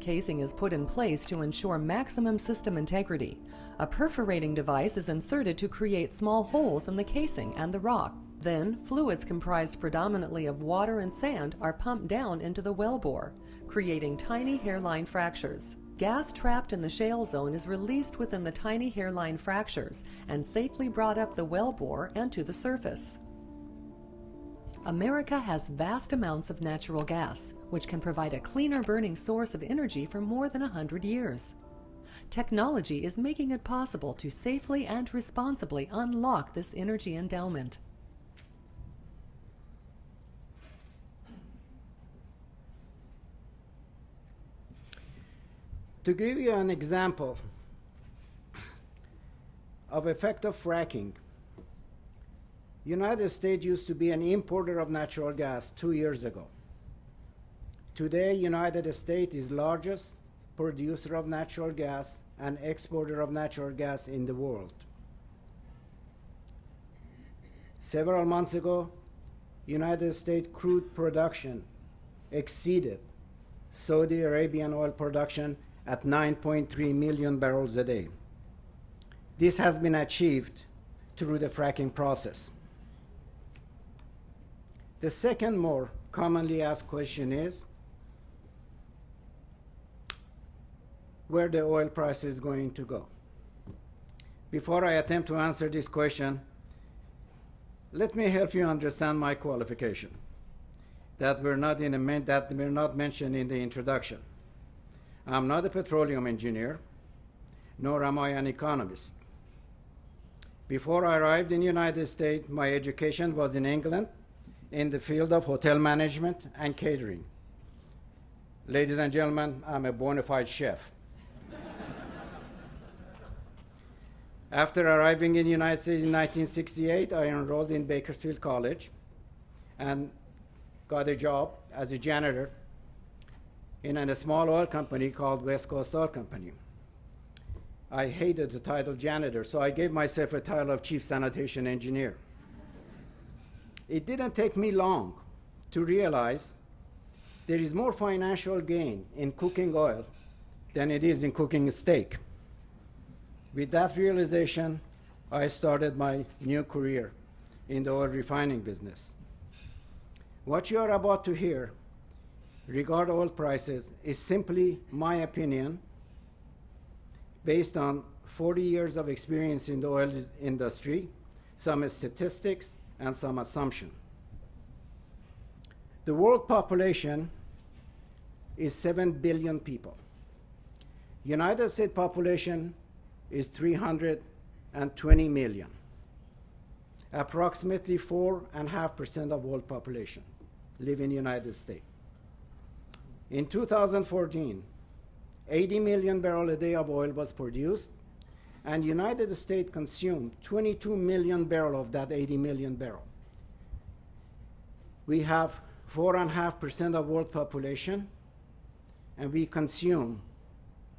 casing is put in place to ensure maximum system integrity. A perforating device is inserted to create small holes in the casing and the rock. Then, fluids comprised predominantly of water and sand are pumped down into the wellbore, creating tiny hairline fractures. Gas trapped in the shale zone is released within the tiny hairline fractures and safely brought up the wellbore and to the surface. America has vast amounts of natural gas, which can provide a cleaner burning source of energy for more than 100 years. Technology is making it possible to safely and responsibly unlock this energy endowment. To give you an example of effect of fracking, United States used to be an importer of natural gas 2 years ago. Today, United States is largest producer of natural gas and exporter of natural gas in the world. Several months ago, United States crude production exceeded Saudi Arabian oil production at 9.3 million barrels a day. This has been achieved through the fracking process. The second more commonly asked question is, where the oil price is going to go? Before I attempt to answer this question, let me help you understand my qualification that were not mentioned in the introduction. I'm not a petroleum engineer, nor am I an economist. Before I arrived in the United States, my education was in England in the field of hotel management and catering. Ladies and gentlemen, I'm a bona fide chef. After arriving in the United States in 1968, I enrolled in Bakersfield College and got a job as a janitor in a small oil company called West Coast Oil Company. I hated the title janitor, so I gave myself a title of chief sanitation engineer. It didn't take me long to realize there is more financial gain in cooking oil than it is in cooking steak. With that realization, I started my new career in the oil refining business. What you are about to hear regarding oil prices is simply my opinion based on 40 years of experience in the oil industry, some statistics, and some assumption. The world population is 7 billion people. United States population is 320 million. Approximately 4.5% of world population live in the United States. In 2014, 80 million barrels a day of oil was produced, and United States consumed 22 million barrels of that 80 million barrel. We have 4.5% of world population, and we consume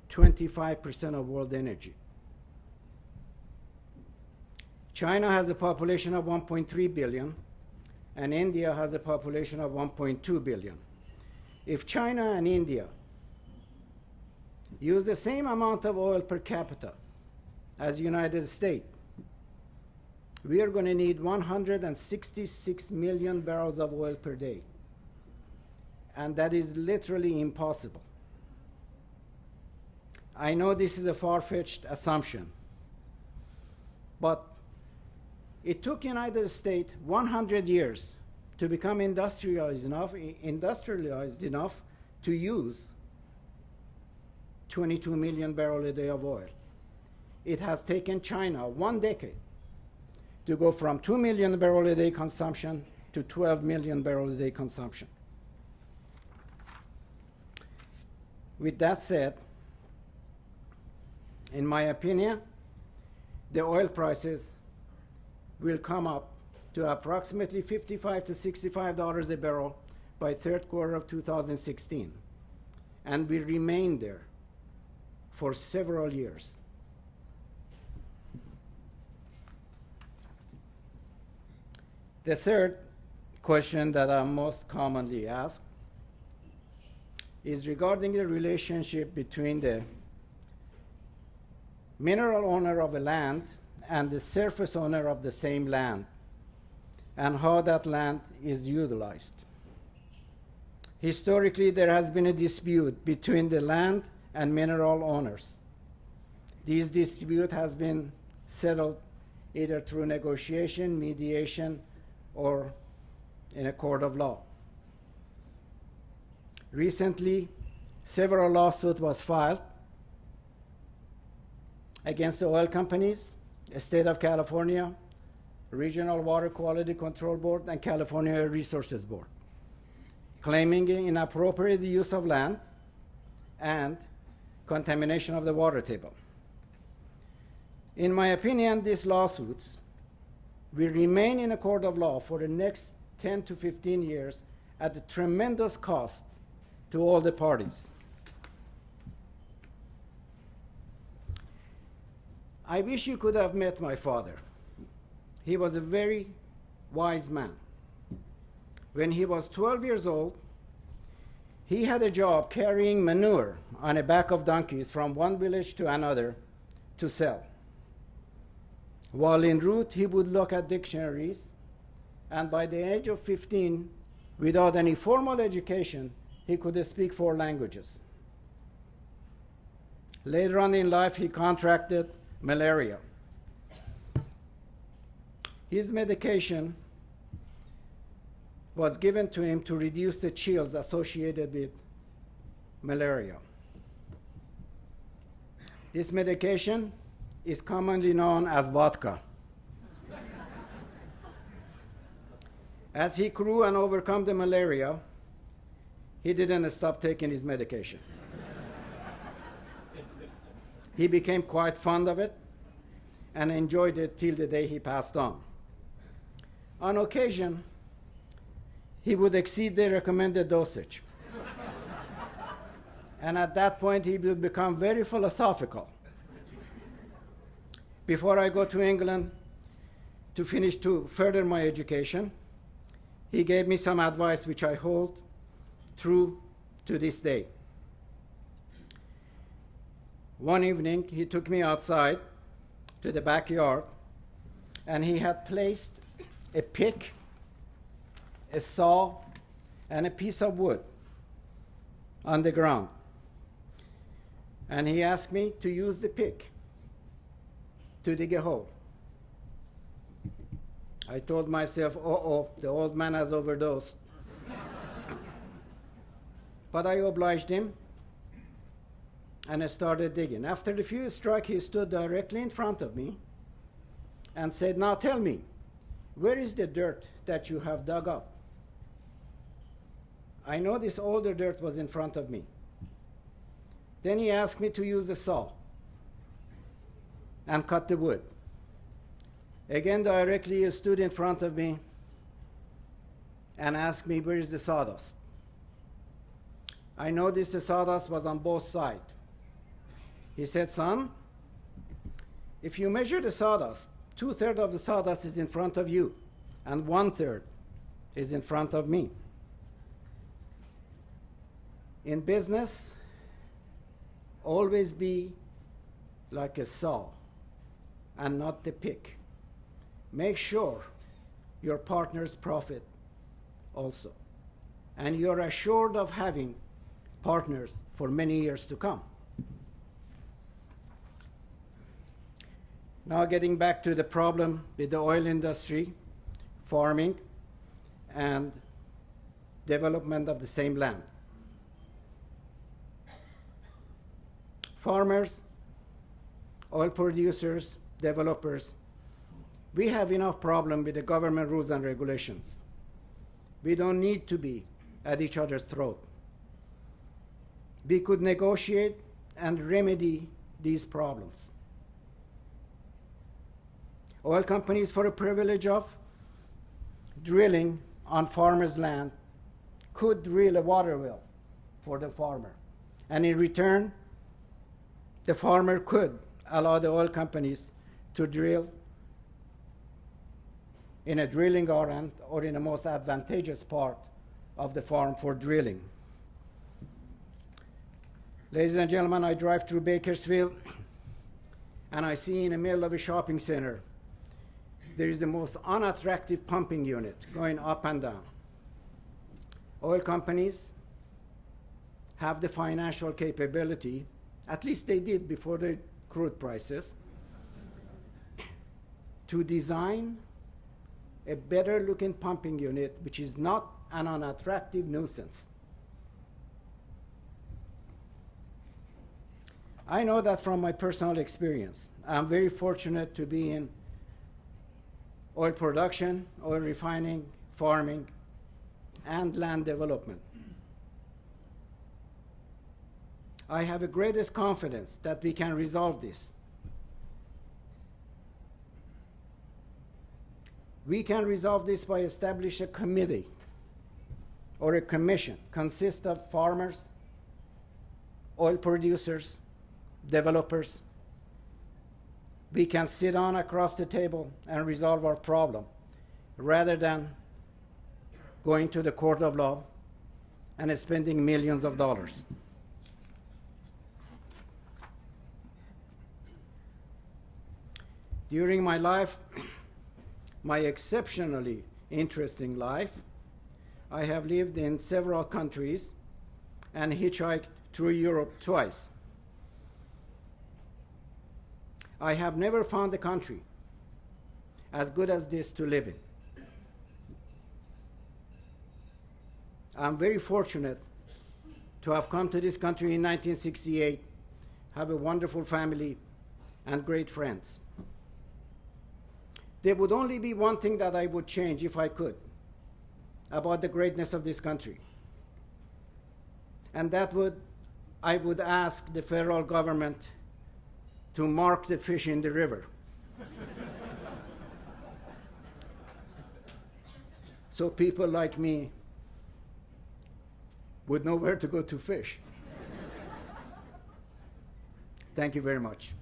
25% of world energy. China has a population of 1.3 billion, and India has a population of 1.2 billion. If China and India use the same amount of oil per capita as the United States, we are going to need 166 million barrels of oil per day. And that is literally impossible. I know this is a far-fetched assumption, but it took United States 100 years to become industrialized enough to use 22 million barrels a day of oil. It has taken China 1 decade to go from 2 million barrels a day consumption to 12 million barrels a day consumption. With that said, in my opinion, the oil prices will come up to approximately $55 to $65 a barrel by third quarter of 2016, and will remain there for several years. The third question that I'm most commonly asked is regarding the relationship between the mineral owner of a land and the surface owner of the same land, and how that land is utilized. Historically, there has been a dispute between the land and mineral owners. This dispute has been settled either through negotiation, mediation, or in a court of law. Recently, several lawsuits was filed against the oil companies, the state of California, Regional Water Quality Control Board, and California Air Resources Board, claiming inappropriate use of land and contamination of the water table. In my opinion, these lawsuits will remain in a court of law for the next 10 to 15 years at a tremendous cost to all the parties. I wish you could have met my father. He was a very wise man. When he was 12 years old, he had a job carrying manure on the back of donkeys from one village to another to sell. While en route, he would look at dictionaries, and by the age of 15, without any formal education, he could speak 4 languages. Later on in life, he contracted malaria. His medication was given to him to reduce the chills associated with malaria. This medication is commonly known as vodka. As he grew and overcome the malaria, he didn't stop taking his medication. He became quite fond of it and enjoyed it till the day he passed on. On occasion, he would exceed the recommended dosage. And at that point, he would become very philosophical. Before I go to England to further my education, he gave me some advice which I hold true to this day. One evening, he took me outside to the backyard, and he had placed a pick, a saw, and a piece of wood on the ground. And he asked me to use the pick to dig a hole. I told myself, the old man has overdosed. But I obliged him, and I started digging. After the few strikes, he stood directly in front of me and said, "Now tell me, where is the dirt that you have dug up?" I noticed all the dirt was in front of me. Then he asked me to use the saw and cut the wood. Again, directly he stood in front of me and asked me, "Where is the sawdust?" I noticed the sawdust was on both sides. He said, "Son, if you measure the sawdust, 2/3 of the sawdust is in front of you, and 1/3 is in front of me." In business, always be like a saw and not the pick. Make sure your partners profit also, and you're assured of having partners for many years to come. Now getting back to the problem with the oil industry, farming, and development of the same land. Farmers, oil producers, developers, we have enough problem with the government rules and regulations. We don't need to be at each other's throat. We could negotiate and remedy these problems. Oil companies, for the privilege of drilling on farmers' land, could drill a water well for the farmer. And in return, the farmer could allow the oil companies to drill in a drilling ground or in the most advantageous part of the farm for drilling. Ladies and gentlemen, I drive through Bakersfield and I see in the middle of a shopping center, there is the most unattractive pumping unit going up and down. Oil companies have the financial capability, at least they did before the crude prices, to design a better looking pumping unit which is not an unattractive nuisance. I know that from my personal experience. I'm very fortunate to be in oil production, oil refining, farming, and land development. I have the greatest confidence that we can resolve this. We can resolve this by establishing a committee or a commission consist of farmers, oil producers, developers. We can sit down across the table and resolve our problem rather than going to the court of law and spending millions of dollars. During my life, my exceptionally interesting life, I have lived in several countries and hitchhiked through Europe twice. I have never found a country as good as this to live in. I'm very fortunate to have come to this country in 1968, have a wonderful family and great friends. There would only be one thing that I would change if I could about the greatness of this country. And that I would ask the federal government to mark the fish in the river. So people like me would know where to go to fish. Thank you very much.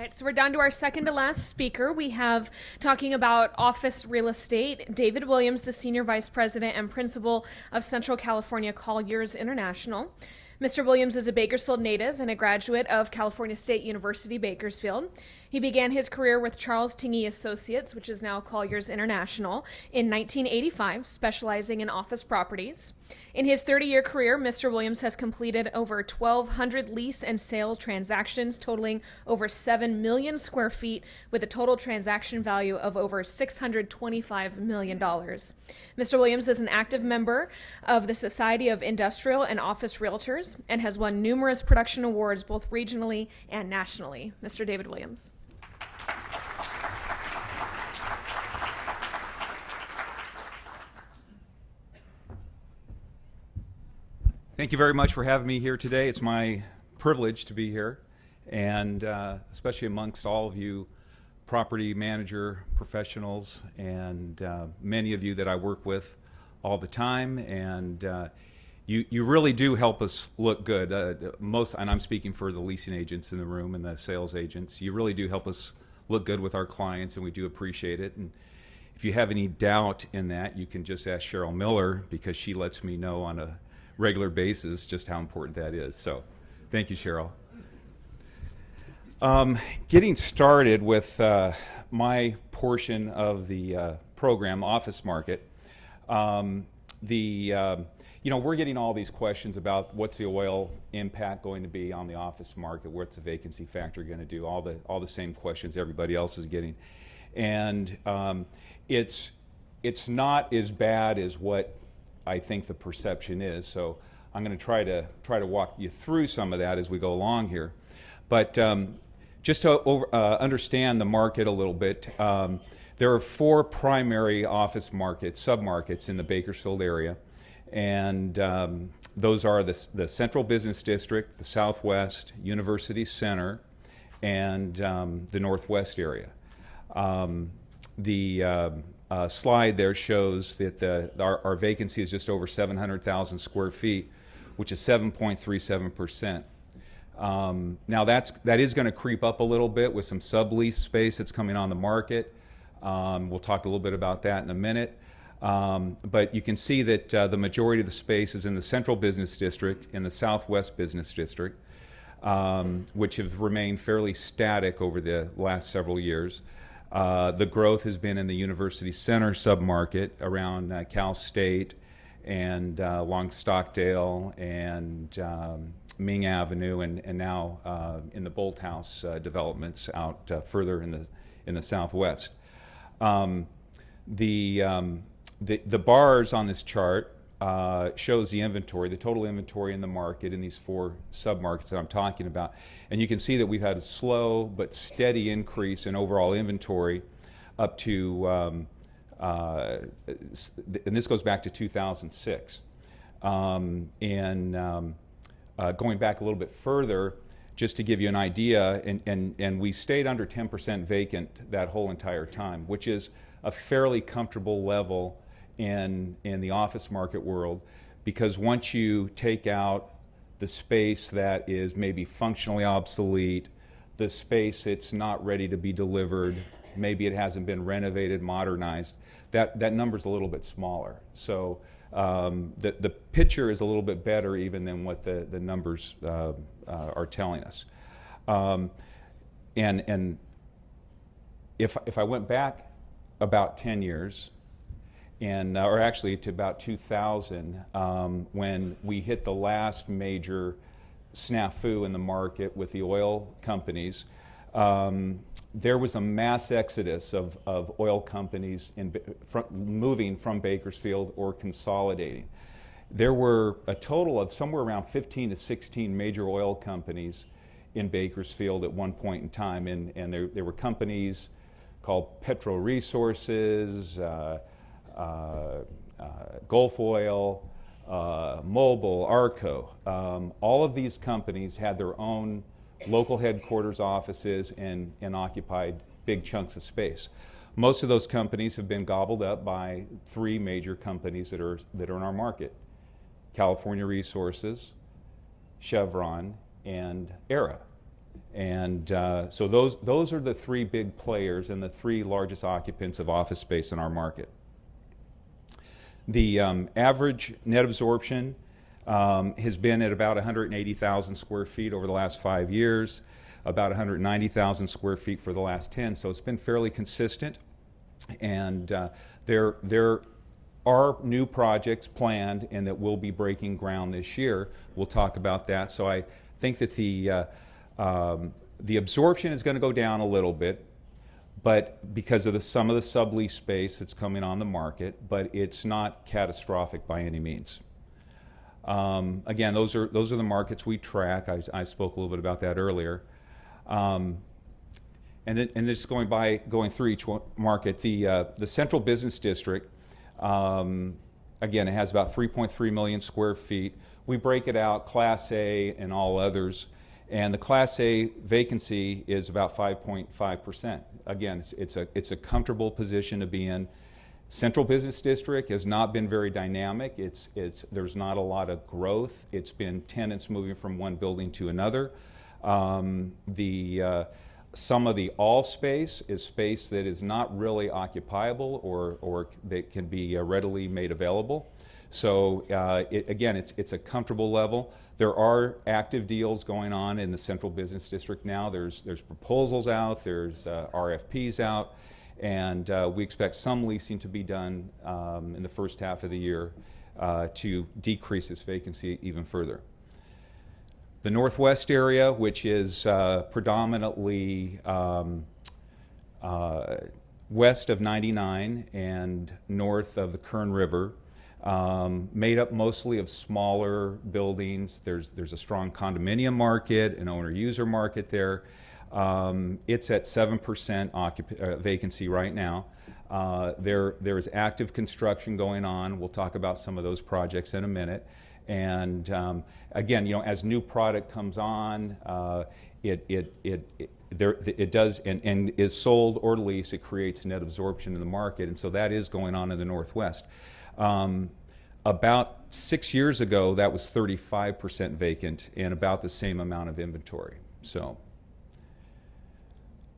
So we're down to our second to last speaker. We have, talking about office real estate, David Williams, the Senior Vice President and Principal of Central California Colliers International. Mr. Williams is a Bakersfield native and a graduate of California State University, Bakersfield. He began his career with Charles Tingey Associates, which is now Colliers International, in 1985, specializing in office properties. In his 30-year career, Mr. Williams has completed over 1,200 lease and sale transactions totaling over 7 million square feet with a total transaction value of over $625 million. Mr. Williams is an active member of the Society of Industrial and Office Realtors and has won numerous production awards both regionally and nationally. Mr. David Williams. Thank you very much for having me here today. It's my privilege to be here, and especially amongst all of you property manager professionals and many of you that I work with all the time. And you really do help us look good. And I'm speaking for the leasing agents in the room and the sales agents. You really do help us look good with our clients, and we do appreciate it. And if you have any doubt in that, you can just ask Cheryl Miller, because she lets me know on a regular basis just how important that is. So thank you, Cheryl. Getting started with my portion of the program, Office Market. We're getting all these questions about what's the oil impact going to be on the office market, what's the vacancy factor going to do, all the same questions everybody else is getting. And it's not as bad as what I think the perception is. So I'm going to try to walk you through some of that as we go along here. But just to understand the market a little bit, there are 4 primary office markets, submarkets in the Bakersfield area. And those are the Central Business District, the Southwest, University Center, and the Northwest area. The slide there shows that our vacancy is just over 700,000 square feet, which is 7.37%. Now that is going to creep up a little bit with some sublease space that's coming on the market. We'll talk a little bit about that in a minute. But you can see that the majority of the space is in the Central Business District, in the Southwest Business District, which have remained fairly static over the last several years. The growth has been in the University Center submarket around Cal State and along Stockdale and Ming Avenue, and now in the Bolt House developments out further in the Southwest. The bars on this chart shows the inventory, the total inventory in the market in these four submarkets that I'm talking about. And you can see that we've had a slow but steady increase in overall inventory up to, and this goes back to 2006. Going back a little bit further, just to give you an idea, and we stayed under 10% vacant that whole entire time, which is a fairly comfortable level in the office market world, because once you take out the space that is maybe functionally obsolete, the space that's not ready to be delivered, maybe it hasn't been renovated, modernized, that number's a little bit smaller. So the picture is a little bit better even than what the numbers are telling us. And if I went back about 10 years, or actually to about 2000, when we hit the last major snafu in the market with the oil companies, there was a mass exodus of oil companies moving from Bakersfield or consolidating. There were a total of somewhere around 15 to 16 major oil companies in Bakersfield at one point in time, and there were companies called Petro Resources, Gulf Oil, Mobil, Arco. All of these companies had their own local headquarters offices and occupied big chunks of space. Most of those companies have been gobbled up by three major companies that are in our market: California Resources, Chevron, and Era. And so those are the three big players and the three largest occupants of office space in our market. The average net absorption has been at about 180,000 square feet over the last 5 years, about 190,000 square feet for the last 10, so it's been fairly consistent. And there are new projects planned and that will be breaking ground this year. We'll talk about that. So I think that the absorption is going to go down a little bit, but because of some of the sublease space that's coming on the market, but it's not catastrophic by any means. Again, those are the markets we track. I spoke a little bit about that earlier. And just going through each market, the Central Business District, again, it has about 3.3 million square feet. We break it out, Class A and all others. And the Class A vacancy is about 5.5%. Again, it's a comfortable position to be in. Central Business District has not been very dynamic. There's not a lot of growth. It's been tenants moving from one building to another. Some of the all space is space that is not really occupiable or that can be readily made available. So again, it's a comfortable level. There are active deals going on in the Central Business District now. There's proposals out, there's RFPs out, and we expect some leasing to be done in the first half of the year to decrease this vacancy even further. The Northwest area, which is predominantly west of 99 and north of the Kern River, made up mostly of smaller buildings. There's a strong condominium market, an owner-user market there. It's at 7% vacancy right now. There is active construction going on. We'll talk about some of those projects in a minute. And again, as new product comes on, it does and is sold or leased. It creates net absorption in the market, and so that is going on in the Northwest. About 6 years ago, that was 35% vacant and about the same amount of inventory. So,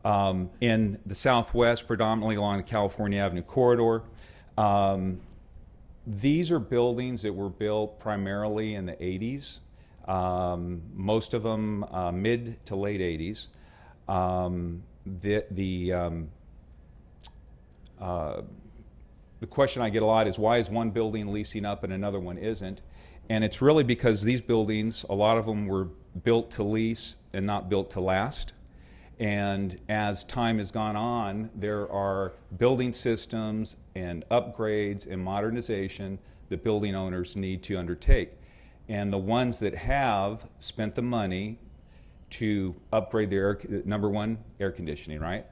in the Southwest, predominantly along the California Avenue corridor, these are buildings that were built primarily in the 80s, most of them mid to late 80s. The question I get a lot is, why is one building leasing up and another one isn't? And it's really because these buildings, a lot of them were built to lease and not built to last. And as time has gone on, there are building systems and upgrades and modernization that building owners need to undertake. And the ones that have spent the money to upgrade their number one, air conditioning, right?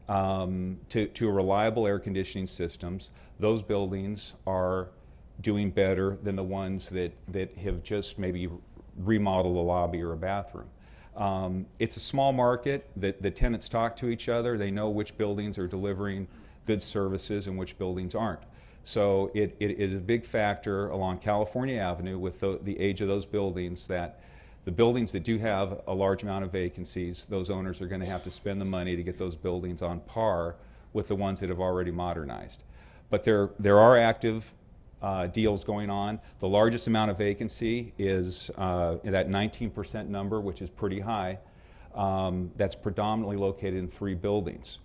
To a reliable air conditioning systems, those buildings are doing better than the ones that have just maybe remodeled a lobby or a bathroom. It's a small market. The tenants talk to each other. They know which buildings are delivering good services and which buildings aren't. So it is a big factor along California Avenue with the age of those buildings, that the buildings that do have a large amount of vacancies, those owners are going to have to spend the money to get those buildings on par with the ones that have already modernized. But there are active deals going on. The largest amount of vacancy is that 19% number, which is pretty high. That's predominantly located in 3 buildings.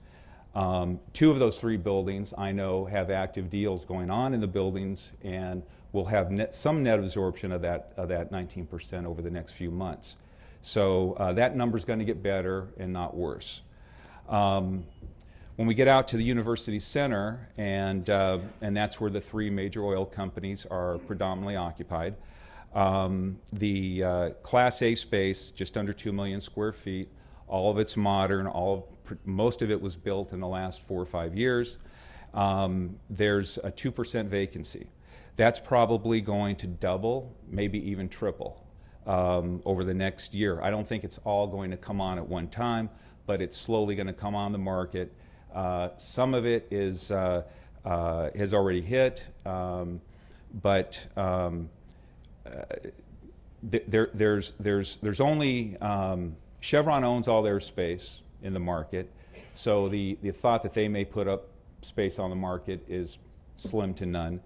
2 of those 3 buildings I know have active deals going on in the buildings, and will have some net absorption of that 19% over the next few months. So that number is going to get better and not worse. When we get out to the University Center, and that's where the 3 major oil companies are predominantly occupied, the Class A space, just under 2 million square feet, all of it's modern, most of it was built in the last 4 or 5 years. There's a 2% vacancy. That's probably going to double, maybe even triple over the next year. I don't think it's all going to come on at one time, but it's slowly going to come on the market. Some of it has already hit, but there's only Chevron owns all their space in the market, so the thought that they may put up space on the market is slim to none.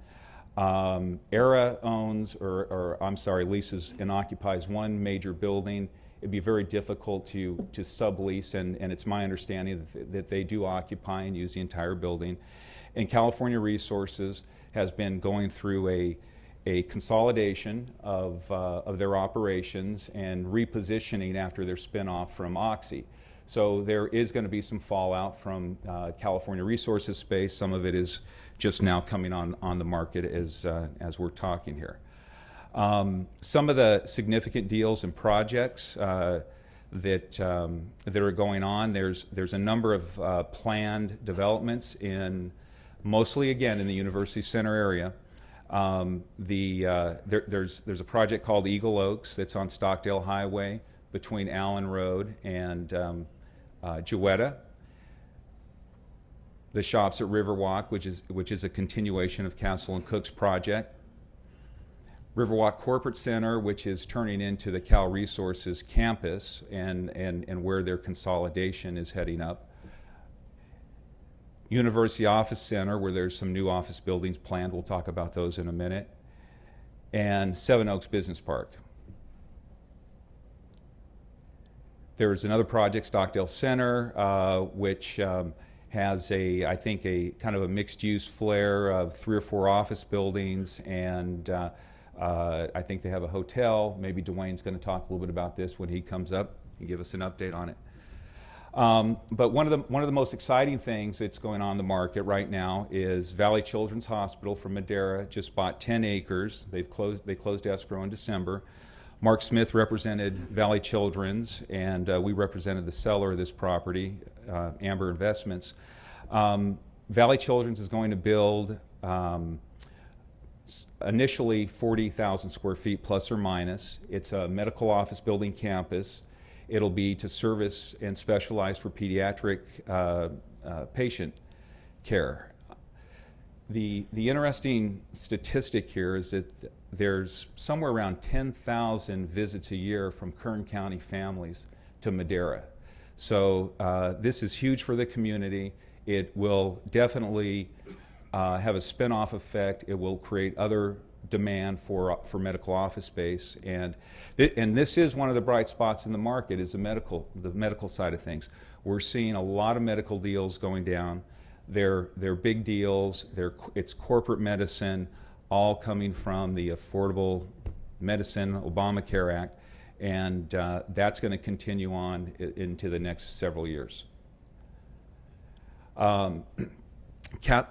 ERA owns, leases and occupies 1 major building. It'd be very difficult to sublease, and it's my understanding that they do occupy and use the entire building. And California Resources has been going through a consolidation of their operations and repositioning after their spinoff from Oxy. So there is going to be some fallout from California Resources space. Some of it is just now coming on the market as we're talking here. Some of the significant deals and projects that are going on, there's a number of planned developments mostly again in the University Center area. There's a project called Eagle Oaks that's on Stockdale Highway between Allen Road and Jewetta. The Shops at Riverwalk, which is a continuation of Castle and Cook's project. Riverwalk Corporate Center, which is turning into the Cal Resources campus and where their consolidation is heading up. University Office Center, where there's some new office buildings planned. We'll talk about those in a minute. And Seven Oaks Business Park. There's another project, Stockdale Center, which has I think a kind of a mixed-use flair of 3 or 4 office buildings, and I think they have a hotel. Maybe Dwayne's going to talk a little bit about this when he comes up and give us an update on it. But one of the most exciting things that's going on in the market right now is Valley Children's Hospital from Madera just bought 10 acres. They closed escrow in December. Mark Smith represented Valley Children's, and we represented the seller of this property, Amber Investments. Valley Children's is going to build initially 40,000 square feet plus or minus. It's a medical office building campus. It'll be to service and specialize for pediatric patient care. The interesting statistic here is that there's somewhere around 10,000 visits a year from Kern County families to Madera. So this is huge for the community. It will definitely have a spin-off effect. It will create other demand for medical office space, and this is one of the bright spots in the market, is the medical side of things. We're seeing a lot of medical deals going down. They're big deals. It's corporate medicine, all coming from the Affordable Medicine Obamacare Act, and that's going to continue on into the next several years.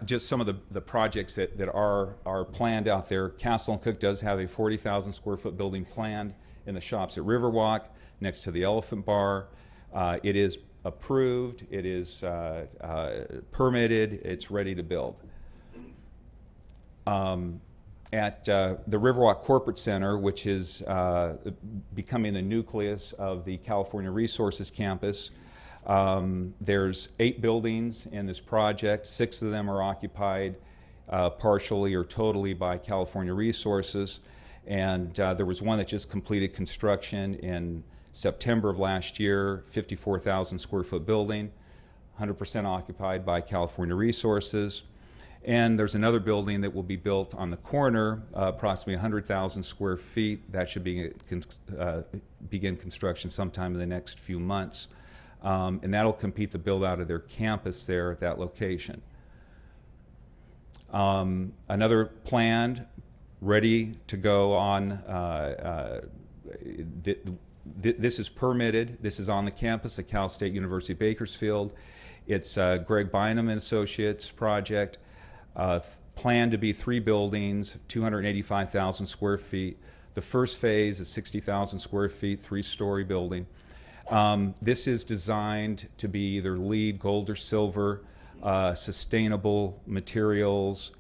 Just some of the projects that are planned out there. Castle and Cook does have a 40,000 square foot building planned in the shops at Riverwalk next to the Elephant Bar. It is approved, it is permitted, it's ready to build. At the Riverwalk Corporate Center, which is becoming the nucleus of the California Resources Campus, there's 8 buildings in this project. 6 of them are occupied partially or totally by California Resources, and there was one that just completed construction in September of last year, 54,000 square foot building, 100% occupied by California Resources. And there's another building that will be built on the corner, approximately 100,000 square feet. That should begin construction sometime in the next few months. And that'll compete the build out of their campus there at that location. Another planned, ready to go on, this is permitted. This is on the campus at Cal State University Bakersfield. It's Greg Bynum and Associates project. Planned to be 3 buildings, 285,000 square feet. The first phase is 60,000 square feet, 3-story building. This is designed to be either LEED, gold, or silver, sustainable materials,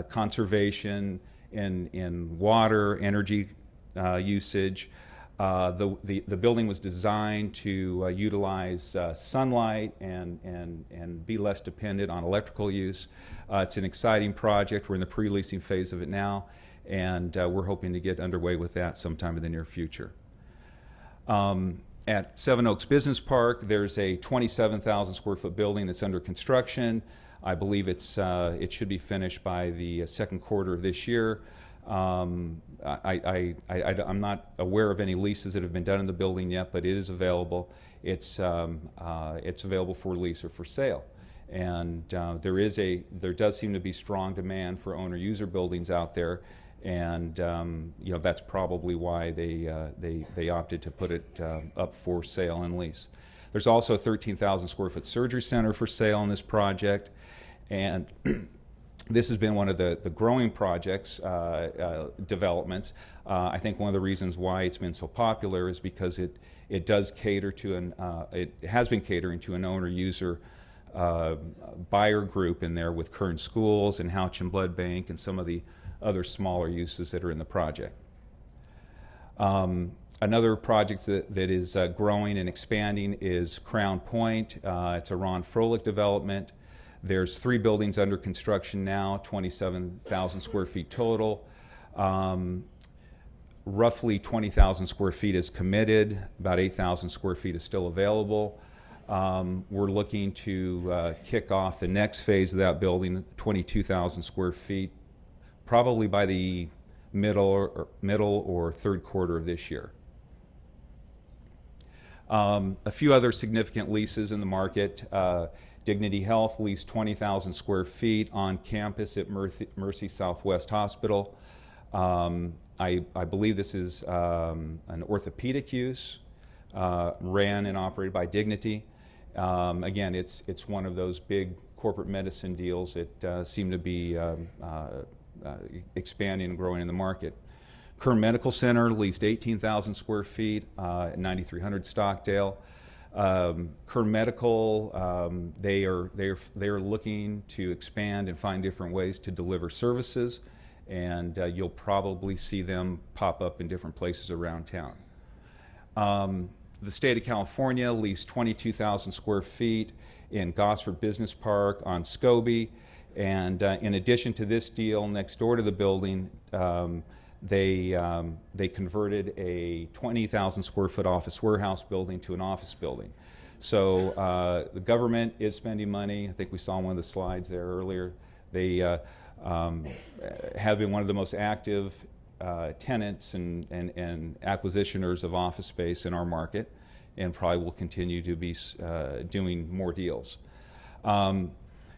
conservation in water, energy usage. The building was designed to utilize sunlight and be less dependent on electrical use. It's an exciting project. We're in the pre-leasing phase of it now, and we're hoping to get underway with that sometime in the near future. At Seven Oaks Business Park, there's a 27,000 square foot building that's under construction. I believe it should be finished by the second quarter of this year. I'm not aware of any leases that have been done in the building yet, but it is available. It's available for lease or for sale, and there does seem to be strong demand for owner-user buildings out there, and that's probably why they opted to put it up for sale and lease. There's also a 13,000 square foot surgery center for sale in this project, and this has been one of the growing projects, developments. I think one of the reasons why it's been so popular is because it does cater to it has been catering to an owner-user buyer group in there with Kern Schools and Houch and Blood Bank and some of the other smaller uses that are in the project. Another project that is growing and expanding is Crown Point. It's a Ron Froelich development. There's 3 buildings under construction now, 27,000 square feet total. Roughly 20,000 square feet is committed, about 8,000 square feet is still available. We're looking to kick off the next phase of that building, 22,000 square feet, probably by the middle or third quarter of this year. A few other significant leases in the market. Dignity Health leased 20,000 square feet on campus at Mercy Southwest Hospital. I believe this is an orthopedic use, ran and operated by Dignity. Again, it's one of those big corporate medicine deals that seem to be expanding and growing in the market. Kern Medical Center leased 18,000 square feet at 9300 Stockdale. Kern Medical, they are looking to expand and find different ways to deliver services, and you'll probably see them pop up in different places around town. The state of California leased 22,000 square feet in Gosford Business Park on Scobie. And in addition to this deal, next door to the building, they converted a 20,000 square foot office warehouse building to an office building. So the government is spending money. I think we saw one of the slides there earlier. They have been one of the most active tenants and acquisitioners of office space in our market, and probably will continue to be doing more deals.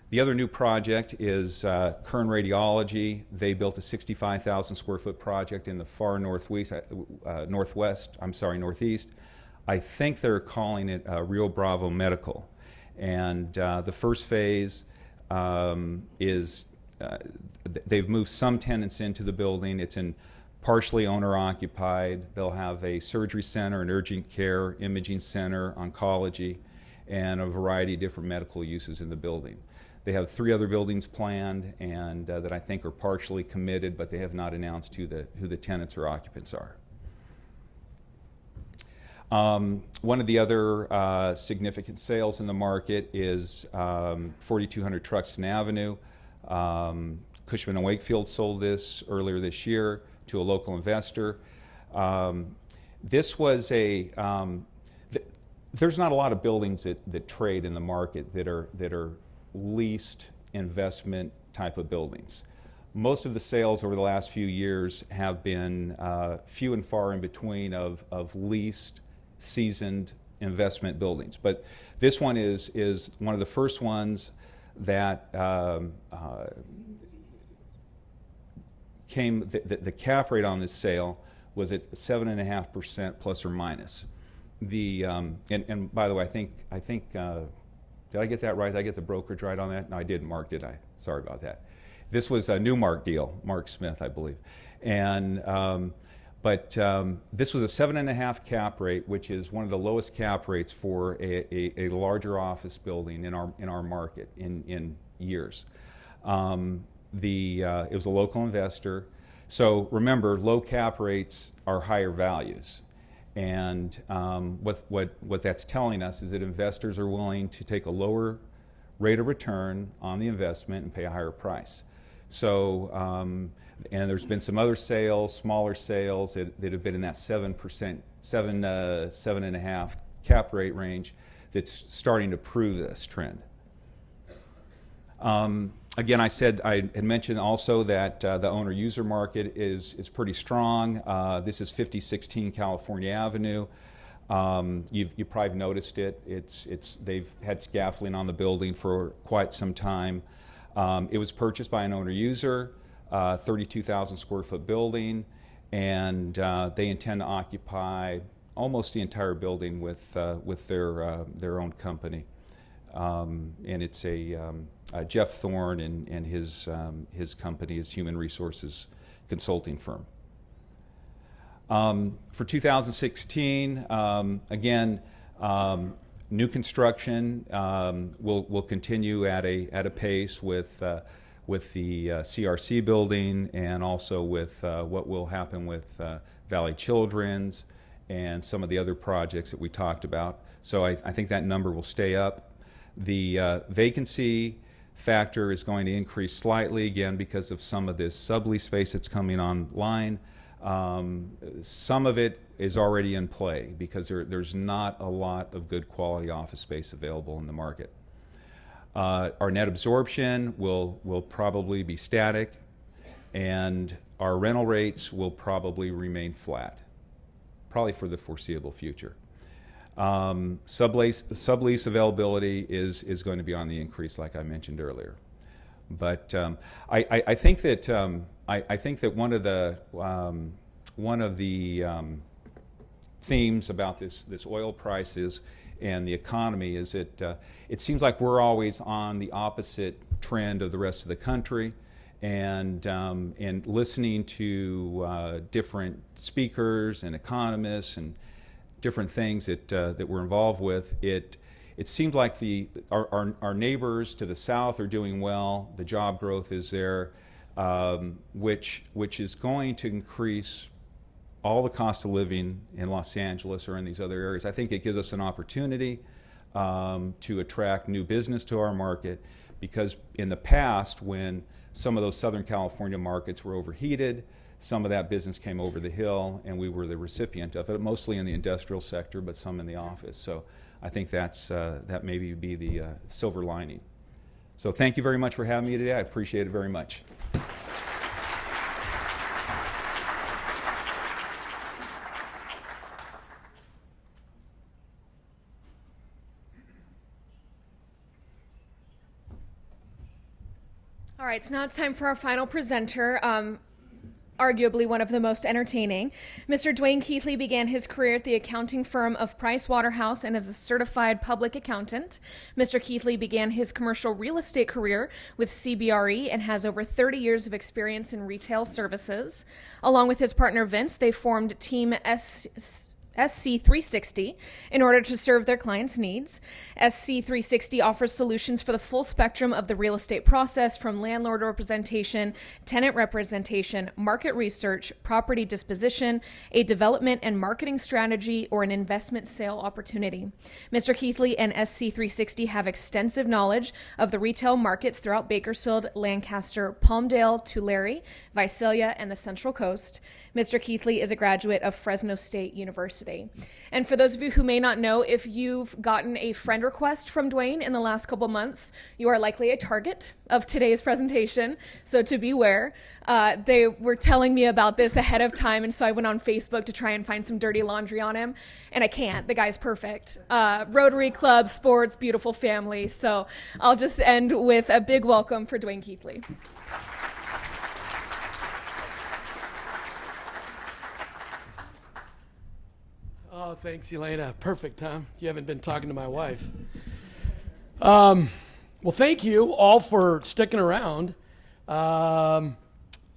The other new project is Kern Radiology. They built a 65,000 square foot project in the far northeast. I think they're calling it Rio Bravo Medical. And the first phase is they've moved some tenants into the building. It's in partially owner occupied. They'll have a surgery center, an urgent care, imaging center, oncology, and a variety of different medical uses in the building. They have 3 other buildings planned and that I think are partially committed, but they have not announced who the tenants or occupants are. One of the other significant sales in the market is 4200 Truxton Avenue. Cushman & Wakefield sold this earlier this year to a local investor. This was there's not a lot of buildings that trade in the market that are leased investment type of buildings. Most of the sales over the last few years have been few and far in between of leased, seasoned investment buildings. But this one is one of the first ones that the cap rate on this sale was at 7.5% plus or minus. And by the way, I think did I get that right? Did I get the brokerage right on that? No, I didn't, Mark, did I? Sorry about that. This was a Newmark deal, Mark Smith, I believe. And but this was a 7.5 cap rate, which is one of the lowest cap rates for a larger office building in our market in years. It was a local investor. So remember, low cap rates are higher values. And what that's telling us is that investors are willing to take a lower rate of return on the investment and pay a higher price. So, and there's been some other sales, smaller sales that have been in that 7.5 cap rate range that's starting to prove this trend. Again, I had mentioned also that the owner-user market is pretty strong. This is 5016 California Avenue. You probably noticed it. They've had scaffolding on the building for quite some time. It was purchased by an owner-user, 32,000 square foot building, and they intend to occupy almost the entire building with their own company. And it's Jeff Thorne and his company, his human resources consulting firm. For 2016, again, new construction will continue at a pace with the CRC building, and also with what will happen with Valley Children's and some of the other projects that we talked about. So I think that number will stay up. The vacancy factor is going to increase slightly, again, because of some of this sublease space that's coming online. Some of it is already in play because there's not a lot of good quality office space available in the market. Our net absorption will probably be static, and our rental rates will probably remain flat, probably for the foreseeable future. Sublease availability is going to be on the increase, like I mentioned earlier. But I think that one of the themes about this oil prices and the economy is that it seems like we're always on the opposite trend of the rest of the country, and listening to different speakers and economists and different things that we're involved with, it seems like our neighbors to the south are doing well. The job growth is there, which is going to increase all the cost of living in Los Angeles or in these other areas. I think it gives us an opportunity to attract new business to our market, because in the past, when some of those Southern California markets were overheated, some of that business came over the hill, and we were the recipient of it, mostly in the industrial sector, but some in the office. So I think that maybe be the silver lining. So thank you very much for having me today. I appreciate it very much. All right, so now it's time for our final presenter. Arguably one of the most entertaining. Mr. Dwayne Keithley began his career at the accounting firm of Price Waterhouse and is a certified public accountant. Mr. Keithley began his commercial real estate career with CBRE and has over 30 years of experience in retail services. Along with his partner Vince, they formed Team SC360 in order to serve their clients' needs. SC360 offers solutions for the full spectrum of the real estate process, from landlord representation, tenant representation, market research, property disposition, a development and marketing strategy, or an investment sale opportunity. Mr. Keithley and SC360 have extensive knowledge of the retail markets throughout Bakersfield, Lancaster, Palmdale, Tulare, Visalia, and the Central Coast. Mr. Keithley is a graduate of Fresno State University. And for those of you who may not know, if you've gotten a friend request from Dwayne in the last couple months, you are likely a target of today's presentation, so to beware. They were telling me about this ahead of time, and so I went on Facebook to try and find some dirty laundry on him, and I can't. The guy's perfect. Rotary Club, sports, beautiful family. So I'll just end with a big welcome for Dwayne Keithley. Oh, thanks, Elena. Perfect, huh? You haven't been talking to my wife. Well, thank you all for sticking around.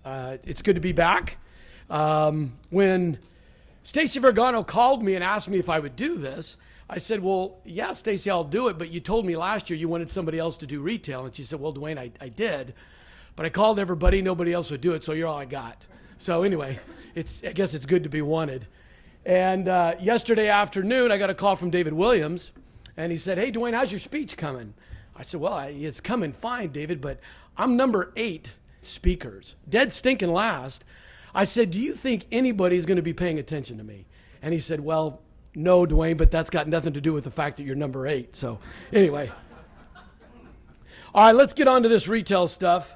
It's good to be back. When Stacy Vergano called me and asked me if I would do this, I said, well, yeah, Stacy, I'll do it, but you told me last year you wanted somebody else to do retail. And she said, well, Dwayne, I did, but I called everybody, nobody else would do it, so you're all I got. So anyway, I guess it's good to be wanted. And yesterday afternoon, I got a call from David Williams, and he said, hey, Dwayne, how's your speech coming? I said, well, it's coming fine, David, but I'm number 8 speakers, dead stinking last. I said, do you think anybody's going to be paying attention to me? And he said, well, no, Dwayne, but that's got nothing to do with the fact that you're number 8. So anyway. All right, let's get on to this retail stuff.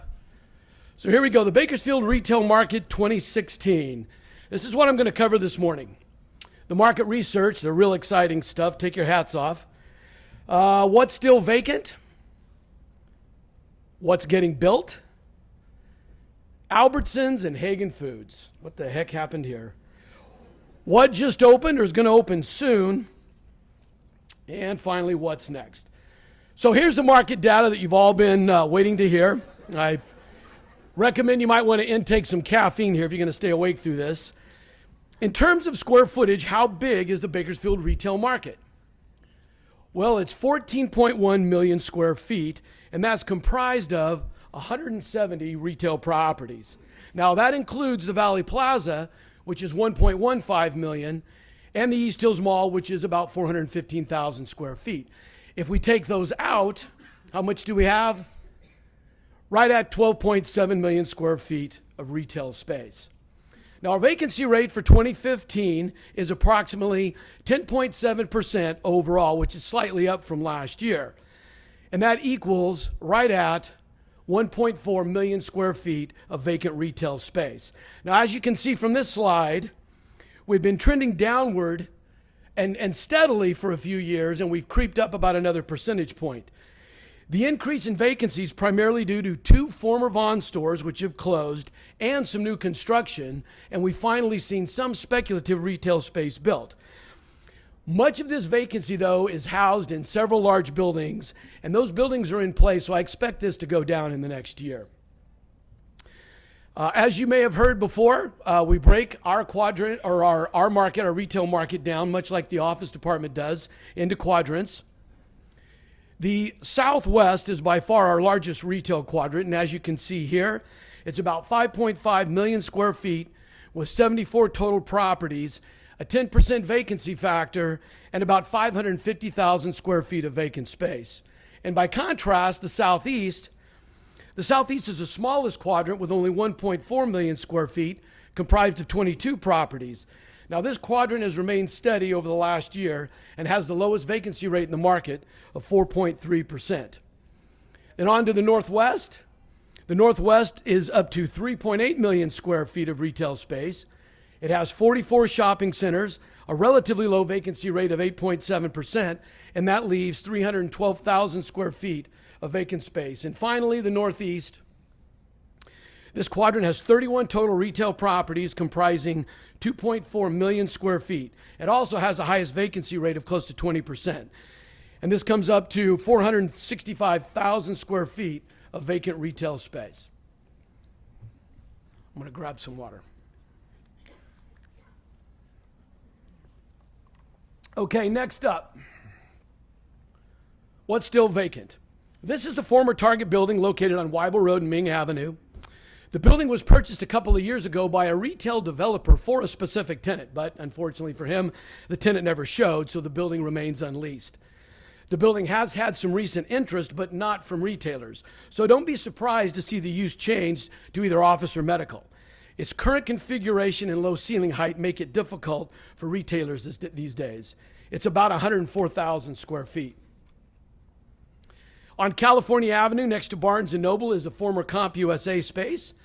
So here we go, the Bakersfield Retail Market 2016. This is what I'm going to cover this morning. The market research, the real exciting stuff. Take your hats off. What's still vacant? What's getting built? Albertsons and Hagen Foods. What the heck happened here? What just opened or is going to open soon? And finally, what's next? So here's the market data that you've all been waiting to hear. I recommend you might want to intake some caffeine here if you're going to stay awake through this. In terms of square footage, how big is the Bakersfield retail market? Well, it's 14.1 million square feet, and that's comprised of 170 retail properties. Now, that includes the Valley Plaza, which is 1.15 million, and the East Hills Mall, which is about 415,000 square feet. If we take those out, how much do we have? Right at 12.7 million square feet of retail space. Now, our vacancy rate for 2015 is approximately 10.7% overall, which is slightly up from last year. And that equals right at 1.4 million square feet of vacant retail space. Now, as you can see from this slide, we've been trending downward and steadily for a few years, and we've creeped up about another percentage point. The increase in vacancies primarily due to 2 former Vaughn stores which have closed and some new construction, and we've finally seen some speculative retail space built. Much of this vacancy, though, is housed in several large buildings, and those buildings are in place, so I expect this to go down in the next year. As you may have heard before, we break our quadrant or our market, our retail market down, much like the office department does, into quadrants. The Southwest is by far our largest retail quadrant, and as you can see here, it's about 5.5 million square feet with 74 total properties a 10% vacancy factor, and about 550,000 square feet of vacant space. And by contrast, the Southeast is the smallest quadrant with only 1.4 million square feet, comprised of 22 properties. Now, this quadrant has remained steady over the last year and has the lowest vacancy rate in the market of 4.3%. Then on to the Northwest. The Northwest is up to 3.8 million square feet of retail space. It has 44 shopping centers, a relatively low vacancy rate of 8.7%, and that leaves 312,000 square feet of vacant space. And finally, the Northeast. This quadrant has 31 total retail properties comprising 2.4 million square feet. It also has the highest vacancy rate of close to 20%. And this comes up to 465,000 square feet of vacant retail space. I'm going to grab some water. Okay, next up. What's still vacant? This is the former Target building located on Weibel Road and Ming Avenue. The building was purchased a couple of years ago by a retail developer for a specific tenant, but unfortunately for him, the tenant never showed, so the building remains unleased. The building has had some recent interest, but not from retailers, so don't be surprised to see the use changed to either office or medical. Its current configuration and low ceiling height make it difficult for retailers these days. It's about 104,000 square feet. On California Avenue, next to Barnes & Noble, is the former CompUSA space.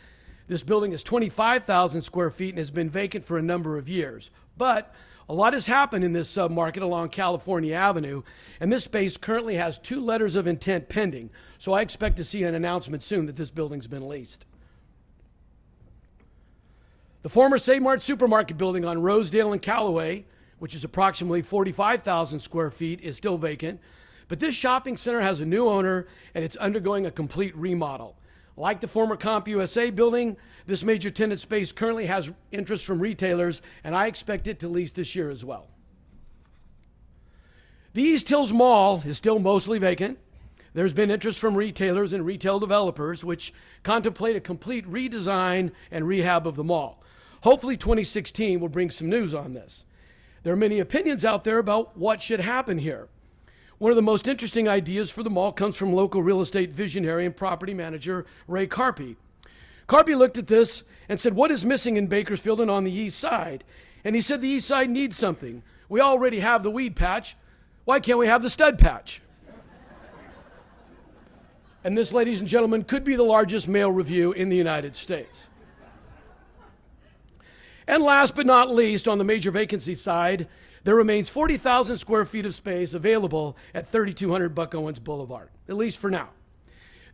This building is 25,000 square feet and has been vacant for a number of years. But a lot has happened in this submarket along California Avenue, and this space currently has 2 letters of intent pending, so I expect to see an announcement soon that this building's been leased. The former Save-Mart supermarket building on Rosedale and Callaway, which is approximately 45,000 square feet, is still vacant. But this shopping center has a new owner, and it's undergoing a complete remodel. Like the former CompUSA building, this major tenant space currently has interest from retailers, and I expect it to lease this year as well. The East Hills Mall is still mostly vacant. There's been interest from retailers and retail developers, which contemplate a complete redesign and rehab of the mall. Hopefully 2016 will bring some news on this. There are many opinions out there about what should happen here. One of the most interesting ideas for the mall comes from local real estate visionary and property manager Ray Carpy. Carpy looked at this and said, what is missing in Bakersfield and on the east side? And he said the east side needs something. We already have the weed patch. Why can't we have the stud patch? And this, ladies and gentlemen, could be the largest male review in the United States. And last but not least, on the major vacancy side, there remains 40,000 square feet of space available at 3200 Buck Owens Boulevard, at least for now.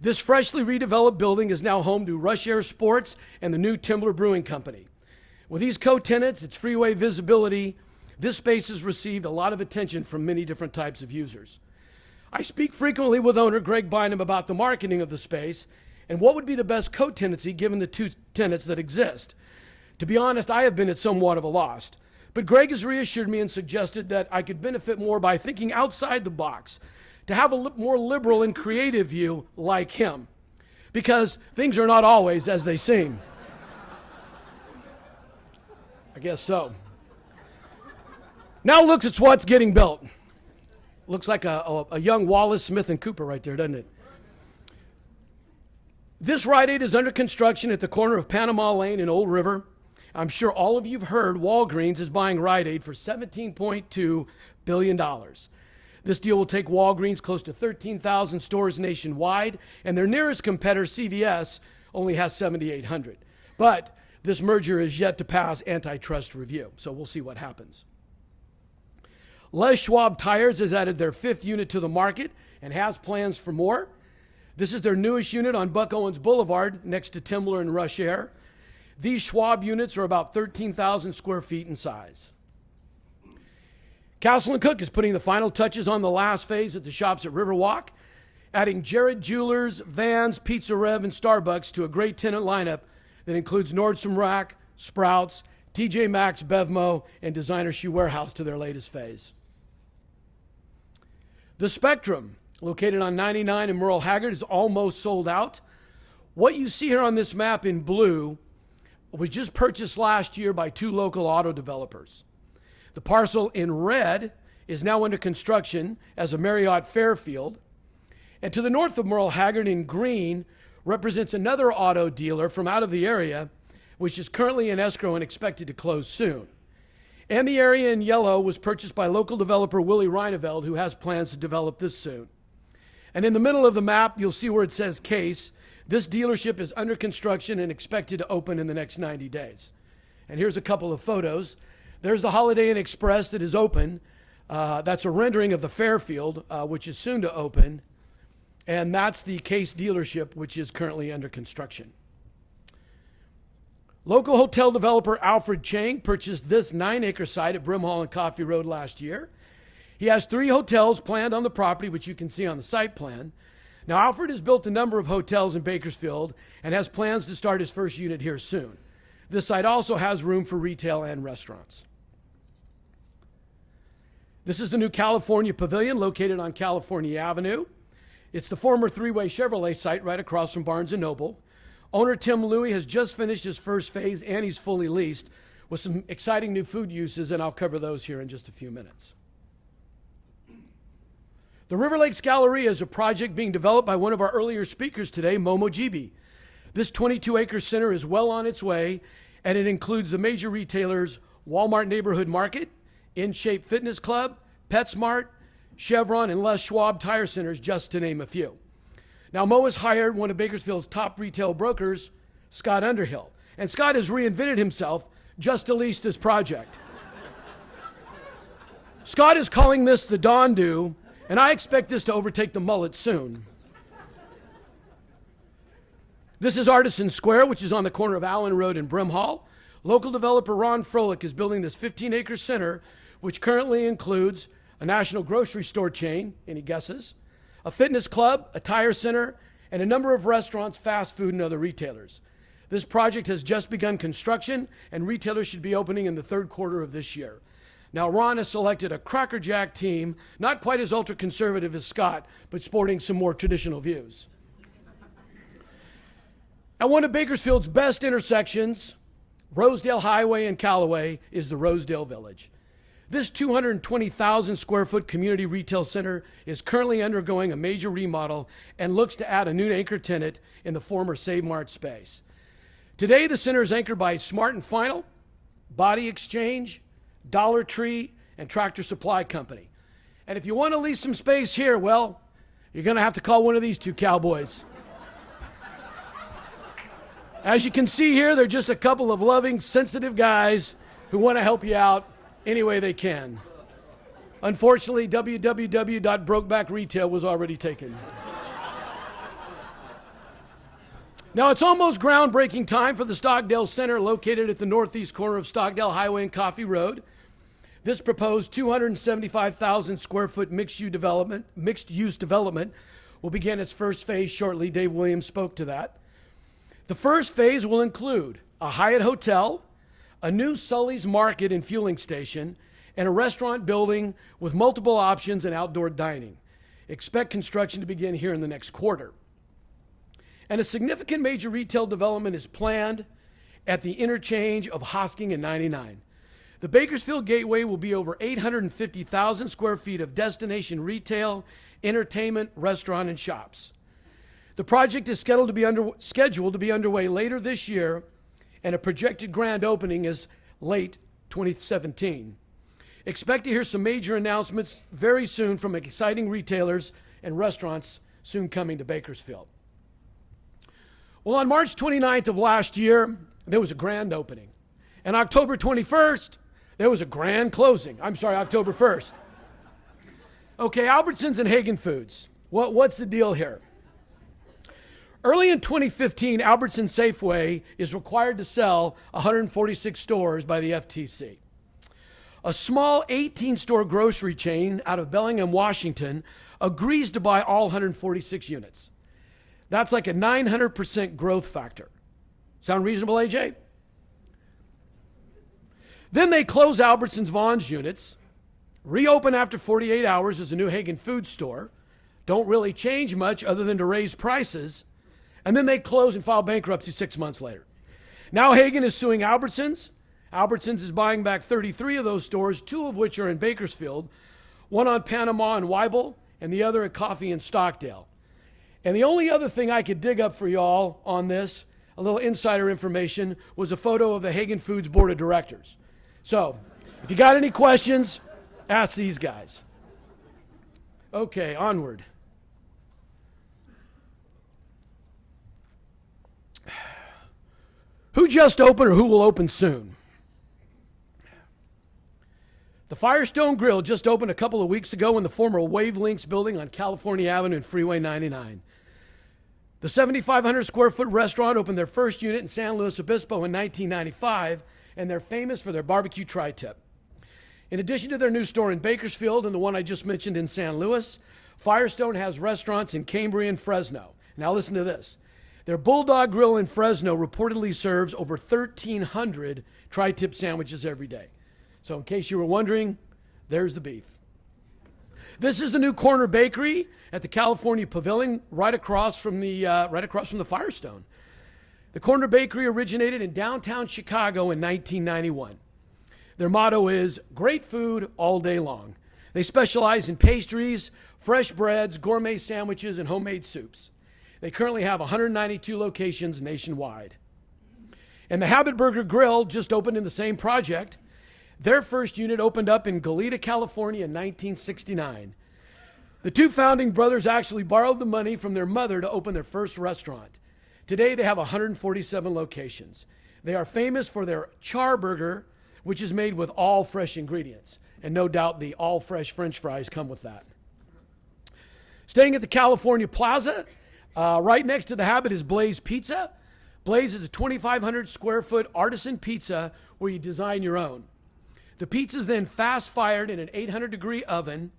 This freshly redeveloped building is now home to Rush Air Sports and the new Timber Brewing Company. With these co-tenants, its freeway visibility, this space has received a lot of attention from many different types of users. I speak frequently with owner Greg Bynum about the marketing of the space and what would be the best co-tenancy given the 2 tenants that exist. To be honest, I have been at somewhat of a loss. But Greg has reassured me and suggested that I could benefit more by thinking outside the box, to have a more liberal and creative view like him, because things are not always as they seem. I guess so. Now looks at what's getting built. Looks like a young Wallace, Smith, and Cooper right there, doesn't it? This Rite Aid is under construction at the corner of Panama Lane and Old River. I'm sure all of you have heard Walgreens is buying Rite Aid for $17.2 billion. This deal will take Walgreens close to 13,000 stores nationwide, and their nearest competitor, CVS, only has 7,800. But this merger is yet to pass antitrust review, so we'll see what happens. Les Schwab Tires has added their 5th unit to the market and has plans for more. This is their newest unit on Buck Owens Boulevard next to Timler and Rush Air. These Schwab units are about 13,000 square feet in size. Castle & Cook is putting the final touches on the last phase at the shops at Riverwalk, adding Jared Jewelers, Vans, Pizza Rev, and Starbucks to a great tenant lineup that includes Nordstrom Rack, Sprouts, TJ Maxx, Bevmo, and Designer Shoe Warehouse to their latest phase. The Spectrum, located on 99 in Merle Haggard, is almost sold out. What you see here on this map in blue was just purchased last year by 2 local auto developers. The parcel in red is now under construction as a Marriott Fairfield. And to the north of Merle Haggard in green represents another auto dealer from out of the area, which is currently in escrow and expected to close soon. And the area in yellow was purchased by local developer Willie Reineveld, who has plans to develop this soon. And in the middle of the map, you'll see where it says Case. This dealership is under construction and expected to open in the next 90 days. And here's a couple of photos. There's the Holiday Inn Express that is open. That's a rendering of the Fairfield, which is soon to open. And that's the Case dealership, which is currently under construction. Local hotel developer Alfred Chang purchased this 9-acre site at Brimhall and Coffee Road last year. He has 3 hotels planned on the property, which you can see on the site plan. Now, Alfred has built a number of hotels in Bakersfield and has plans to start his first unit here soon. This site also has room for retail and restaurants. This is the new California Pavilion located on California Avenue. It's the former three-way Chevrolet site right across from Barnes & Noble. Owner Tim Louie has just finished his first phase and he's fully leased with some exciting new food uses, and I'll cover those here in just a few minutes. The River Lakes Galleria is a project being developed by one of our earlier speakers today, Momo Gibi. This 22-acre center is well on its way, and it includes the major retailers Walmart Neighborhood Market, In Shape Fitness Club, PetSmart, Chevron, and Les Schwab Tire Centers, just to name a few. Now, Mo has hired one of Bakersfield's top retail brokers, Scott Underhill. And Scott has reinvented himself just to lease this project. Scott is calling this the Dawn Dew, and I expect this to overtake the mullet soon. This is Artisan Square, which is on the corner of Allen Road and Brimhall. Local developer Ron Froelich is building this 15-acre center, which currently includes a national grocery store chain, any guesses, a fitness club, a tire center, and a number of restaurants, fast food, and other retailers. This project has just begun construction, and retailers should be opening in the third quarter of this year. Now, Ron has selected a crackerjack team, not quite as ultra-conservative as Scott, but sporting some more traditional views. At one of Bakersfield's best intersections, Rosedale Highway and Callaway, is the Rosedale Village. This 220,000 square foot community retail center is currently undergoing a major remodel and looks to add a new anchor tenant in the former Save Mart space. Today, the center is anchored by Smart and Final, Body Exchange, Dollar Tree, and Tractor Supply Company. And if you want to lease some space here, well, you're going to have to call one of these 2 cowboys. As you can see here, they're just a couple of loving, sensitive guys who want to help you out any way they can. Unfortunately, www.brokebackretail was already taken. Now, it's almost groundbreaking time for the Stockdale Center, located at the northeast corner of Stockdale Highway and Coffee Road. This proposed 275,000 square foot mixed-use development will begin its first phase shortly. Dave Williams spoke to that. The first phase will include a Hyatt Hotel, a new Sully's Market and fueling station, and a restaurant building with multiple options and outdoor dining. Expect construction to begin here in the next quarter. And a significant major retail development is planned at the interchange of Hosking and 99. The Bakersfield Gateway will be over 850,000 square feet of destination retail, entertainment, restaurant, and shops. The project is scheduled to be underway later this year, and a projected grand opening is late 2017. Expect to hear some major announcements very soon from exciting retailers and restaurants soon coming to Bakersfield. Well, on March 29th of last year, there was a grand opening. And October 21st, there was a grand closing. October 1st. Okay, Albertsons and Hagen Foods. What's the deal here? Early in 2015, Albertsons Safeway is required to sell 146 stores by the FTC. A small 18-store grocery chain out of Bellingham, Washington, agrees to buy all 146 units. That's like a 900% growth factor. Sound reasonable, AJ? Then they close Albertsons Vaughn's units, reopen after 48 hours as a new Hagen Foods store, don't really change much other than to raise prices, and then they close and file bankruptcy 6 months later. Now Hagen is suing Albertsons Albertsons is buying back 33 of those stores, 2 of which are in Bakersfield, one on Panama and Weibel, and the other at Coffee in Stockdale. And the only other thing I could dig up for y'all on this, a little insider information, was a photo of the Hagen Foods Board of Directors. So, if you got any questions, ask these guys. Okay, onward. Who just opened or who will open soon? The Firestone Grill just opened a couple of weeks ago in the former Wavelengths building on California Avenue and Freeway 99. The 7,500 square foot restaurant opened their first unit in San Luis Obispo in 1995, and they're famous for their barbecue tri-tip. In addition to their new store in Bakersfield and the one I just mentioned in San Luis, Firestone has restaurants in Cambria and Fresno. Now listen to this. Their Bulldog Grill in Fresno reportedly serves over 1,300 tri-tip sandwiches every day. So in case you were wondering, there's the beef. This is the new corner bakery at the California Pavilion, right across from the Firestone. The corner bakery originated in downtown Chicago in 1991. Their motto is great food all day long. They specialize in pastries, fresh breads, gourmet sandwiches, and homemade soups. They currently have 192 locations nationwide. And the Habit Burger Grill just opened in the same project. Their first unit opened up in Goleta, California in 1969. The 2 founding brothers actually borrowed the money from their mother to open their first restaurant. Today they have 147 locations. They are famous for their char burger, which is made with all fresh ingredients. And no doubt the all fresh French fries come with that. Staying at the California Plaza, right next to the Habit is Blaze Pizza. Blaze is a 2,500 square foot artisan pizza where you design your own. The pizza is then fast fired in an 800 degree oven.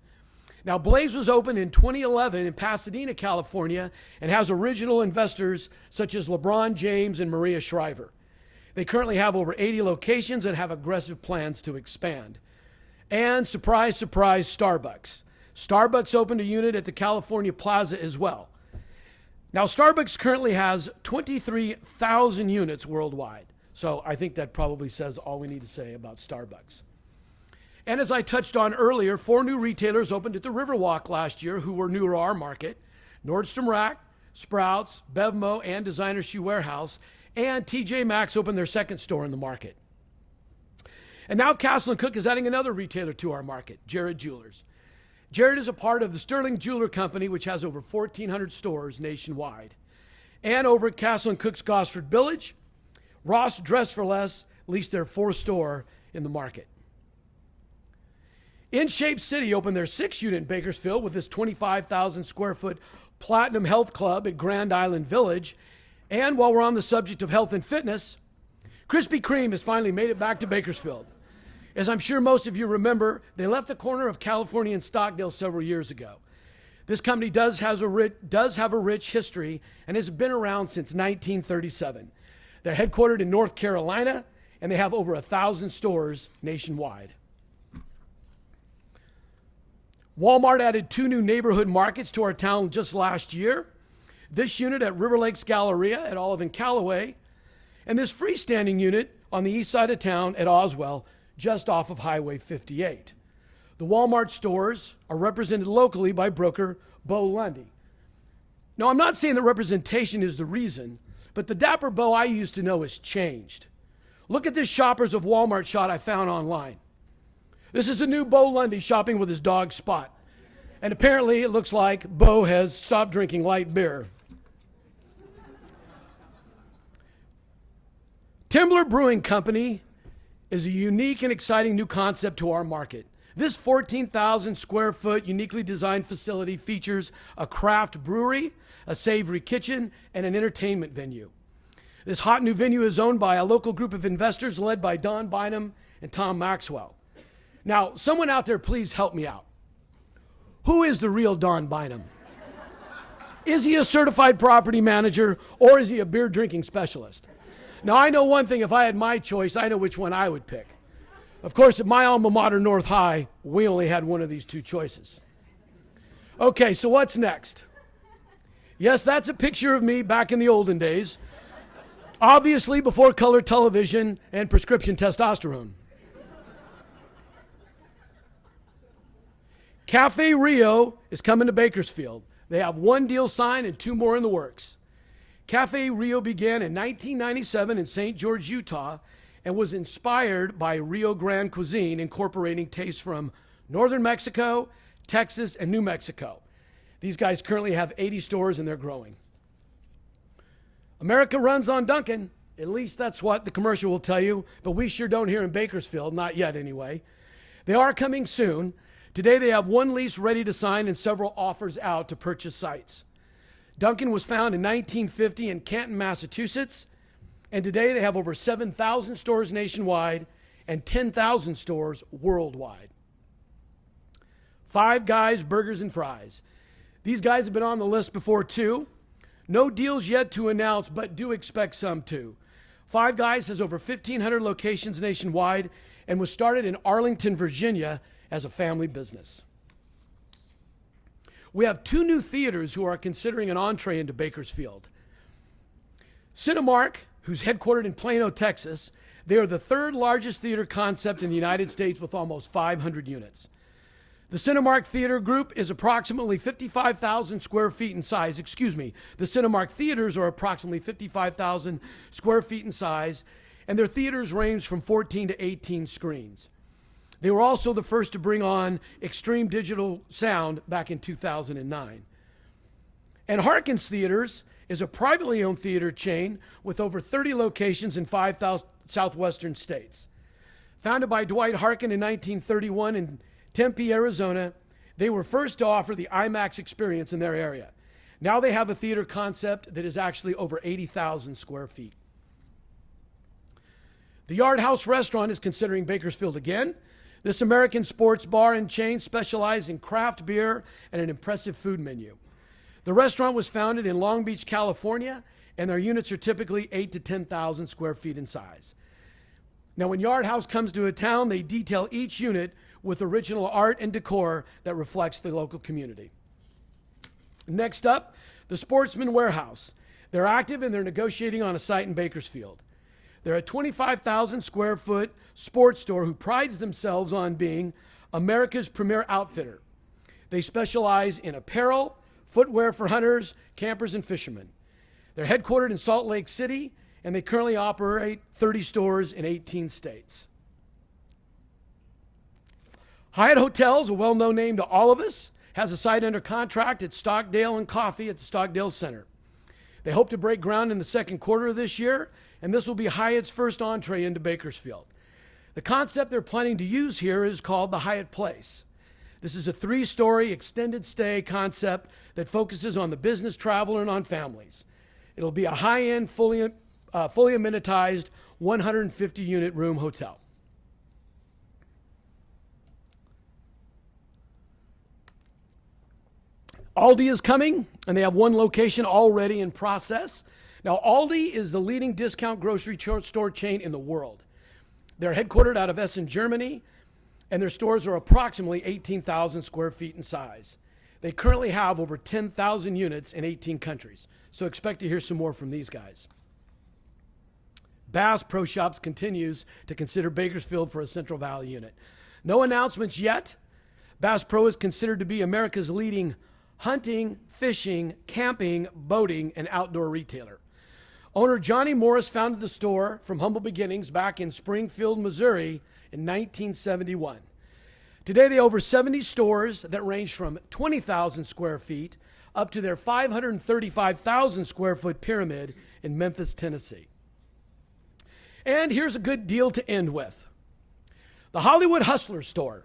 Now, Blaze was opened in 2011 in Pasadena, California, and has original investors such as LeBron James and Maria Shriver. They currently have over 80 locations and have aggressive plans to expand. And surprise, surprise, Starbucks. Starbucks opened a unit at the California Plaza as well. Now, Starbucks currently has 23,000 units worldwide. So I think that probably says all we need to say about Starbucks. And as I touched on earlier, 4 new retailers opened at the Riverwalk last year who were new to our market. Nordstrom Rack, Sprouts, Bevmo, and Designer Shoe Warehouse. And TJ Maxx opened their second store in the market. And now Castle & Cooke is adding another retailer to our market, Jared Jewelers. Jared is a part of the Sterling Jeweler Company, which has over 1,400 stores nationwide. And over at Castle & Cooke's Gosford Village, Ross Dress for Less leased their 4th store in the market. In Shape City opened their 6th unit in Bakersfield with this 25,000 square foot Platinum Health Club at Grand Island Village. And while we're on the subject of health and fitness, Krispy Kreme has finally made it back to Bakersfield. As I'm sure most of you remember, they left the corner of California and Stockdale several years ago. This company does have a rich history and has been around since 1937. They're headquartered in North Carolina, and they have over 1,000 stores nationwide. Walmart added 2 new neighborhood markets to our town just last year. This unit at River Lakes Galleria at Olive and Callaway, and this freestanding unit on the east side of town at Oswell, just off of Highway 58. The Walmart stores are represented locally by broker Bo Lundy. Now, I'm not saying that representation is the reason, but the dapper Bo I used to know has changed. Look at this Shoppers of Walmart shot I found online. This is the new Bo Lundy shopping with his dog Spot. And apparently it looks like Bo has stopped drinking light beer. Timbler Brewing Company is a unique and exciting new concept to our market. This 14,000 square foot uniquely designed facility features a craft brewery, a savory kitchen, and an entertainment venue. This hot new venue is owned by a local group of investors led by Don Bynum and Tom Maxwell. Now, someone out there, please help me out. Who is the real Don Bynum? Is he a certified property manager or is he a beer drinking specialist? Now, I know one thing, if I had my choice, I know which one I would pick. Of course, at my alma mater, North High, we only had one of these 2 choices. Okay, so what's next? Yes, that's a picture of me back in the olden days. Obviously, before color television and prescription testosterone. Cafe Rio is coming to Bakersfield. They have one deal signed and two more in the works. Cafe Rio began in 1997 in St. George, Utah, and was inspired by Rio Grande cuisine, incorporating tastes from northern Mexico, Texas, and New Mexico. These guys currently have 80 stores and they're growing. America runs on Dunkin'. At least that's what the commercial will tell you, but we sure don't here in Bakersfield, not yet anyway. They are coming soon. Today they have one lease ready to sign and several offers out to purchase sites. Dunkin' was founded in 1950 in Canton, Massachusetts, and today they have over 7,000 stores nationwide and 10,000 stores worldwide. Five Guys Burgers and Fries. These guys have been on the list before too. No deals yet to announce, but do expect some too. Five Guys has over 1,500 locations nationwide and was started in Arlington, Virginia as a family business. We have two new theaters who are considering an entree into Bakersfield. Cinemark, who's headquartered in Plano, Texas, they are the third largest theater concept in the United States with almost 500 units. The Cinemark Theater Group is approximately 55,000 square feet in size. The Cinemark Theaters are approximately 55,000 square feet in size, and their theaters range from 14 to 18 screens. They were also the first to bring on extreme digital sound back in 2009. And Harkins Theaters is a privately owned theater chain with over 30 locations in 5 southwestern states. Founded by Dwight Harkin in 1931 in Tempe, Arizona, they were first to offer the IMAX experience in their area. Now they have a theater concept that is actually over 80,000 square feet. The Yard House Restaurant is considering Bakersfield again. This American sports bar and chain specializes in craft beer and an impressive food menu. The restaurant was founded in Long Beach, California, and their units are typically 8 to 10,000 square feet in size. Now, when Yard House comes to a town, they detail each unit with original art and decor that reflects the local community. Next up, the Sportsman Warehouse. They're active and they're negotiating on a site in Bakersfield. They're a 25,000 square foot sports store who prides themselves on being America's premier outfitter. They specialize in apparel, footwear for hunters, campers, and fishermen. They're headquartered in Salt Lake City, and they currently operate 30 stores in 18 states. Hyatt Hotels, a well-known name to all of us, has a site under contract at Stockdale and Coffee at the Stockdale Center. They hope to break ground in the second quarter of this year, and this will be Hyatt's first entree into Bakersfield. The concept they're planning to use here is called the Hyatt Place. This is a 3-story extended stay concept that focuses on the business traveler and on families. It'll be a high-end, fully amenitized 150-unit room hotel. Aldi is coming, and they have one location already in process. Now, Aldi is the leading discount grocery store chain in the world. They're headquartered out of Essen, Germany, and their stores are approximately 18,000 square feet in size. They currently have over 10,000 units in 18 countries, so expect to hear some more from these guys. Bass Pro Shops continues to consider Bakersfield for a Central Valley unit. No announcements yet. Bass Pro is considered to be America's leading hunting, fishing, camping, boating, and outdoor retailer. Owner Johnny Morris founded the store from humble beginnings back in Springfield, Missouri in 1971. Today, they have over 70 stores that range from 20,000 square feet up to their 535,000 square foot pyramid in Memphis, Tennessee. And here's a good deal to end with. The Hollywood Hustler store.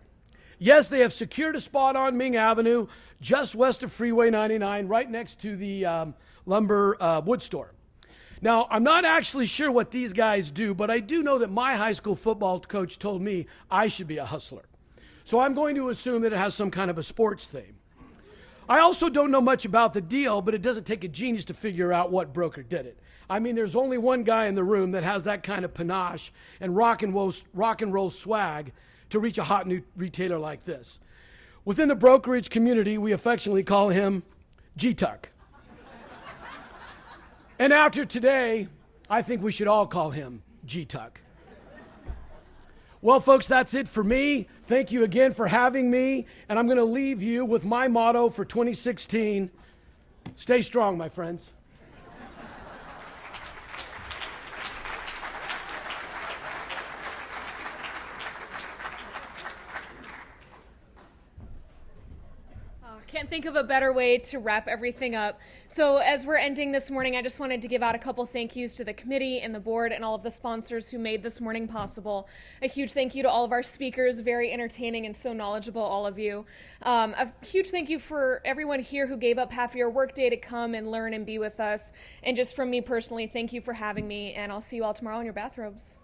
Yes, they have secured a spot on Ming Avenue, just west of Freeway 99, right next to the lumber wood store. Now, I'm not actually sure what these guys do, but I do know that my high school football coach told me I should be a hustler. So I'm going to assume that it has some kind of a sports theme. I also don't know much about the deal, but it doesn't take a genius to figure out what broker did it. I mean, there's only one guy in the room that has that kind of panache and rock and roll swag to reach a hot new retailer like this. Within the brokerage community, we affectionately call him G-Tuck. And after today, I think we should all call him G-Tuck. Well, folks, that's it for me. Thank you again for having me. And I'm going to leave you with my motto for 2016. Stay strong, my friends. Can't think of a better way to wrap everything up. So as we're ending this morning, I just wanted to give out a couple thank yous to the committee and the board and all of the sponsors who made this morning possible. A huge thank you to all of our speakers, very entertaining and so knowledgeable, all of you. A huge thank you for everyone here who gave up half of your workday to come and learn and be with us. And just from me personally, thank you for having me, and I'll see you all tomorrow in your bathrobes.